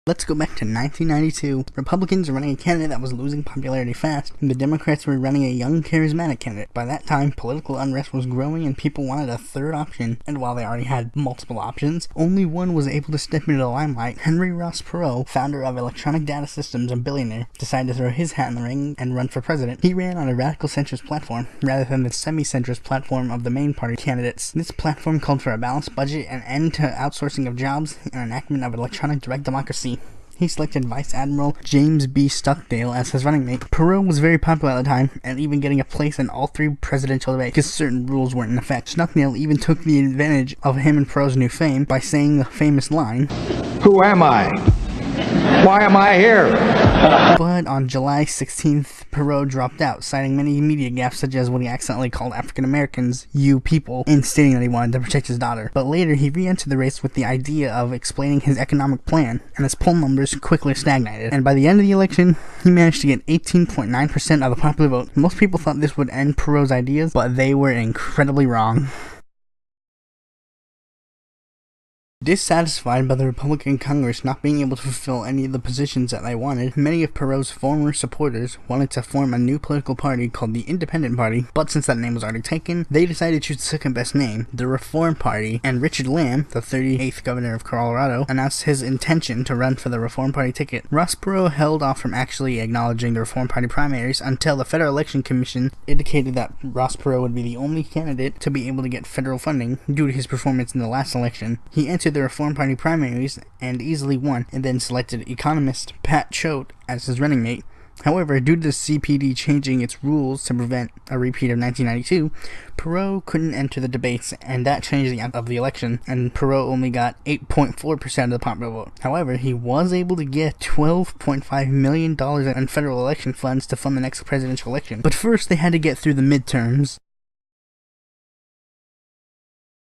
Let's go back to 1992. Republicans were running a candidate that was losing popularity fast, and the Democrats were running a young, charismatic candidate. By that time, political unrest was growing and people wanted a third option, and while they already had multiple options, only one was able to step into the limelight. Henry Ross Perot, founder of Electronic Data Systems and billionaire, decided to throw his hat in the ring and run for president. He ran on a radical centrist platform, rather than the semi-centrist platform of the main party candidates. This platform called for a balanced budget, an end to outsourcing of jobs, and enactment of electronic direct democracy. He selected Vice Admiral James B. Stockdale as his running mate. Perot was very popular at the time, and even getting a place in all three presidential debates because certain rules weren't in effect. Stockdale even took the advantage of him and Perot's new fame by saying the famous line, "Who am I? Why am I here?" But on July 16th, Perot dropped out, citing many media gaffes such as when he accidentally called African Americans "you people" and stating that he wanted to protect his daughter. But later, he re-entered the race with the idea of explaining his economic plan, and his poll numbers quickly stagnated. And by the end of the election, he managed to get 18.9% of the popular vote. Most people thought this would end Perot's ideas, but they were incredibly wrong. Dissatisfied by the Republican Congress not being able to fulfill any of the positions that they wanted, many of Perot's former supporters wanted to form a new political party called the Independent Party, but since that name was already taken, they decided to choose the second best name, the Reform Party, and Richard Lamb, the 38th governor of Colorado, announced his intention to run for the Reform Party ticket. Ross Perot held off from actually acknowledging the Reform Party primaries until the Federal Election Commission indicated that Ross Perot would be the only candidate to be able to get federal funding due to his performance in the last election. He entered the Reform Party primaries and easily won, and then selected economist Pat Choate as his running mate. However, due to the CPD changing its rules to prevent a repeat of 1992, Perot couldn't enter the debates, and that changed the outcome of the election, and Perot only got 8.4% of the popular vote. However, he was able to get $12.5 million in federal election funds to fund the next presidential election. But first, they had to get through the midterms.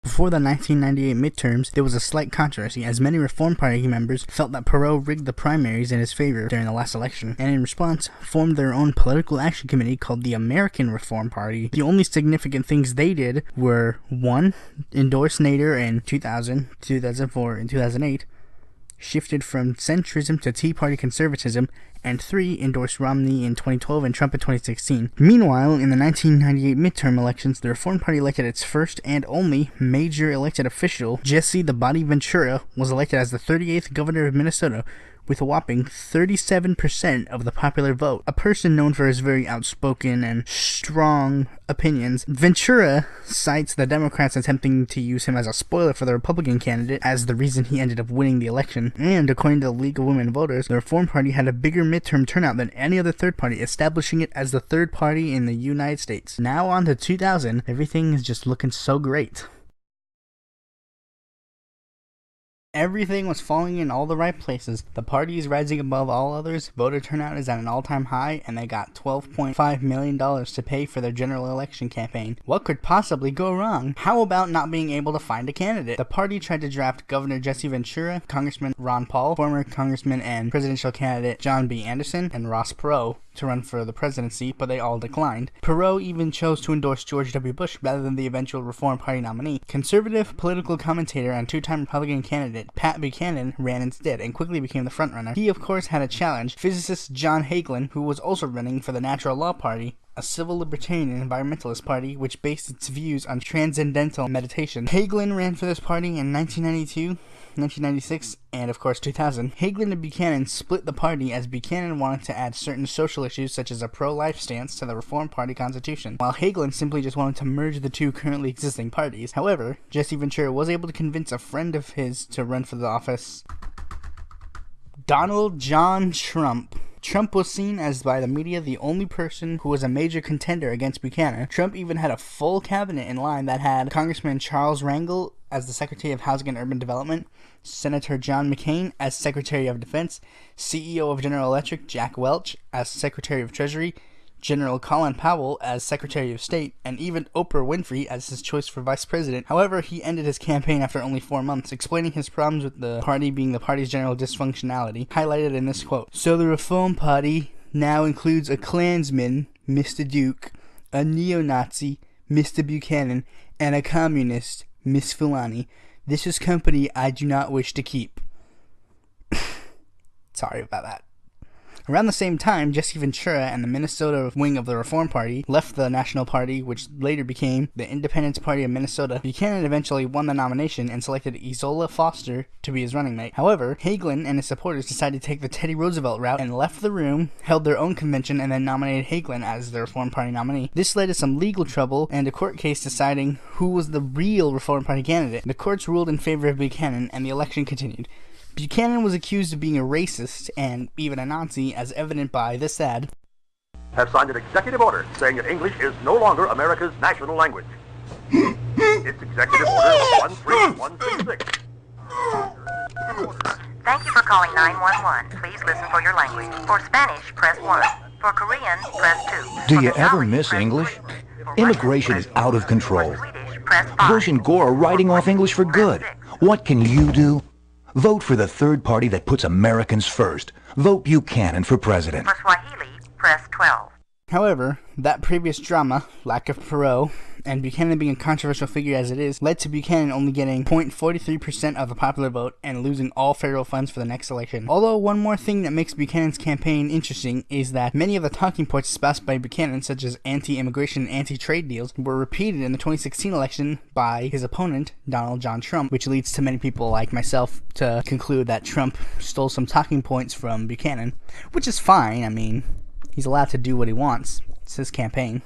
Before the 1998 midterms, there was a slight controversy, as many Reform Party members felt that Perot rigged the primaries in his favor during the last election, and in response, formed their own political action committee called the American Reform Party. The only significant things they did were 1. Endorse Nader in 2000, 2004, and 2008, shifted from centrism to Tea Party conservatism, and 3. Endorsed Romney in 2012 and Trump in 2016. Meanwhile, in the 1998 midterm elections, the Reform Party elected its first and only major elected official. Jesse "the Body" Ventura was elected as the 38th governor of Minnesota, with a whopping 37% of the popular vote. A person known for his very outspoken and strong opinions, Ventura cites the Democrats attempting to use him as a spoiler for the Republican candidate as the reason he ended up winning the election. And according to the League of Women Voters, the Reform Party had a bigger midterm turnout than any other third party, establishing it as the third party in the United States. Now on to 2000, everything is just looking so great. Everything was falling in all the right places. The party is rising above all others, voter turnout is at an all-time high, and they got $12.5 million to pay for their general election campaign. What could possibly go wrong? How about not being able to find a candidate? The party tried to draft Governor Jesse Ventura, Congressman Ron Paul, former Congressman and presidential candidate John B. Anderson, and Ross Perot to run for the presidency, but they all declined. Perot even chose to endorse George W. Bush rather than the eventual Reform Party nominee. Conservative political commentator and two-time Republican candidate Pat Buchanan ran instead and quickly became the frontrunner. He, of course, had a challenge, physicist John Hagelin, who was also running for the Natural Law Party, a civil libertarian and environmentalist party which based its views on transcendental meditation. Hagelin ran for this party in 1992, 1996, and of course 2000. Hagelin and Buchanan split the party as Buchanan wanted to add certain social issues such as a pro-life stance to the Reform Party constitution, while Hagelin simply just wanted to merge the two currently existing parties. However, Jesse Ventura was able to convince a friend of his to run for the office, Donald John Trump. Trump was seen as, by the media, the only person who was a major contender against Buchanan. Trump even had a full cabinet in line that had Congressman Charles Rangel as the Secretary of Housing and Urban Development, Senator John McCain as Secretary of Defense, CEO of General Electric Jack Welch as Secretary of Treasury, General Colin Powell as Secretary of State, and even Oprah Winfrey as his choice for Vice President. However, he ended his campaign after only 4 months, explaining his problems with the party being the party's general dysfunctionality, highlighted in this quote. "So the Reform Party now includes a Klansman, Mr. Duke, a neo-Nazi, Mr. Buchanan, and a communist, Miss Fulani. This is company I do not wish to keep." Sorry about that. Around the same time, Jesse Ventura and the Minnesota wing of the Reform Party left the National Party, which later became the Independence Party of Minnesota. Buchanan eventually won the nomination and selected Izola Foster to be his running mate. However, Hagelin and his supporters decided to take the Teddy Roosevelt route and left the room, held their own convention, and then nominated Hagelin as the Reform Party nominee. This led to some legal trouble and a court case deciding who was the real Reform Party candidate. The courts ruled in favor of Buchanan, and the election continued. Buchanan was accused of being a racist and even a Nazi, as evident by this ad. Have signed an executive order saying that English is no longer America's national language. It's Executive Order 13166. Thank you for calling 911. Please listen for your language. For Spanish, press 1. For Korean, press 2. Do you ever miss English? Immigration is out of control. Bush and Gore are writing off English for good. What can you do? Vote for the third party that puts Americans first. Vote Buchanan for president. For Swahili, press 12. However, that previous drama, lack of Perot, and Buchanan being a controversial figure as it is, led to Buchanan only getting 0.43% of the popular vote and losing all federal funds for the next election. Although one more thing that makes Buchanan's campaign interesting is that many of the talking points espoused by Buchanan, such as anti-immigration and anti-trade deals, were repeated in the 2016 election by his opponent, Donald John Trump, which leads to many people like myself to conclude that Trump stole some talking points from Buchanan, which is fine. I mean, he's allowed to do what he wants. It's his campaign.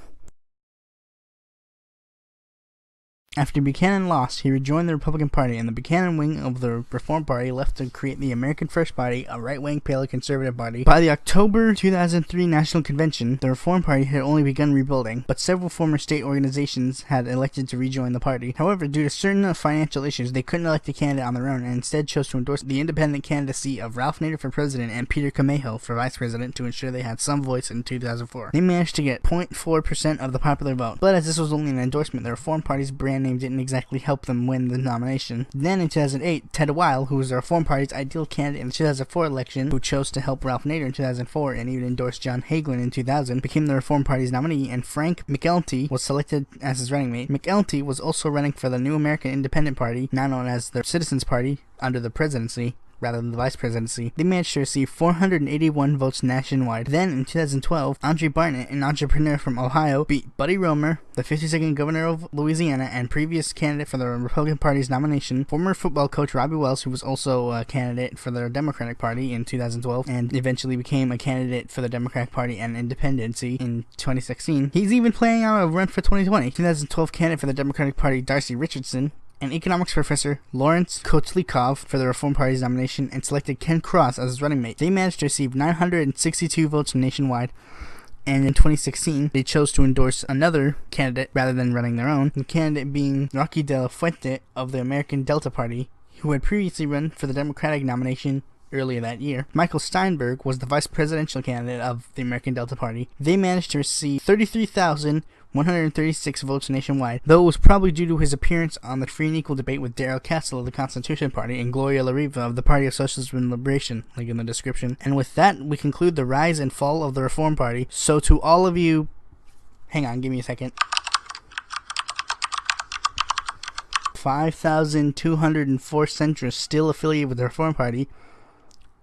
After Buchanan lost, he rejoined the Republican Party, and the Buchanan wing of the Reform Party left to create the American First Party, a right-wing paleoconservative party. By the October 2003 National Convention, the Reform Party had only begun rebuilding, but several former state organizations had elected to rejoin the party. However, due to certain financial issues, they couldn't elect a candidate on their own, and instead chose to endorse the independent candidacy of Ralph Nader for president and Peter Camejo for vice president to ensure they had some voice in 2004. They managed to get 0.4% of the popular vote, but as this was only an endorsement, the Reform Party's brand name didn't exactly help them win the nomination. Then in 2008, Ted Weil, who was the Reform Party's ideal candidate in the 2004 election, who chose to help Ralph Nader in 2004 and even endorsed John Hagelin in 2000, became the Reform Party's nominee, and Frank McElty was selected as his running mate. McElty was also running for the New American Independent Party, now known as the Citizens Party, under the presidency rather than the vice presidency. They managed to receive 481 votes nationwide. Then, in 2012, Andre Barnett, an entrepreneur from Ohio, beat Buddy Roemer, the 52nd governor of Louisiana and previous candidate for the Republican Party's nomination, former football coach Robbie Wells, who was also a candidate for the Democratic Party in 2012, and eventually became a candidate for the Democratic Party and independency in 2016. He's even planning out a run for 2020. 2012 candidate for the Democratic Party, Darcy Richardson, and economics professor Lawrence Kotlikoff for the Reform Party's nomination, and selected Ken Cross as his running mate. They managed to receive 962 votes nationwide, and in 2016, they chose to endorse another candidate rather than running their own, the candidate being Rocky De La Fuente of the American Delta Party, who had previously run for the Democratic nomination earlier that year. Michael Steinberg was the vice presidential candidate of the American Delta Party. They managed to receive 33,136 votes nationwide, though it was probably due to his appearance on the Free and Equal debate with Darrell Castle of the Constitution Party and Gloria La Riva of the Party of Socialism and Liberation, link in the description. And with that, we conclude the rise and fall of the Reform Party. So to all of you, hang on, give me a second. 5,204 centrists still affiliated with the Reform Party.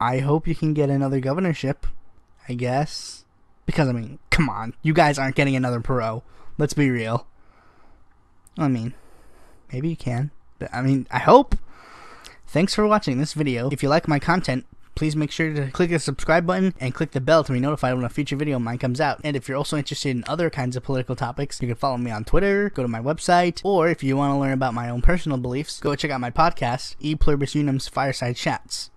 I hope you can get another governorship, I guess. Because, I mean, come on. You guys aren't getting another Perot. Let's be real. I mean, maybe you can. But, I mean, I hope. Thanks for watching this video. If you like my content, please make sure to click the subscribe button and click the bell to be notified when a future video of mine comes out. And if you're also interested in other kinds of political topics, you can follow me on Twitter, go to my website, or if you want to learn about my own personal beliefs, go check out my podcast, E Pluribus Unum's Fireside Chats.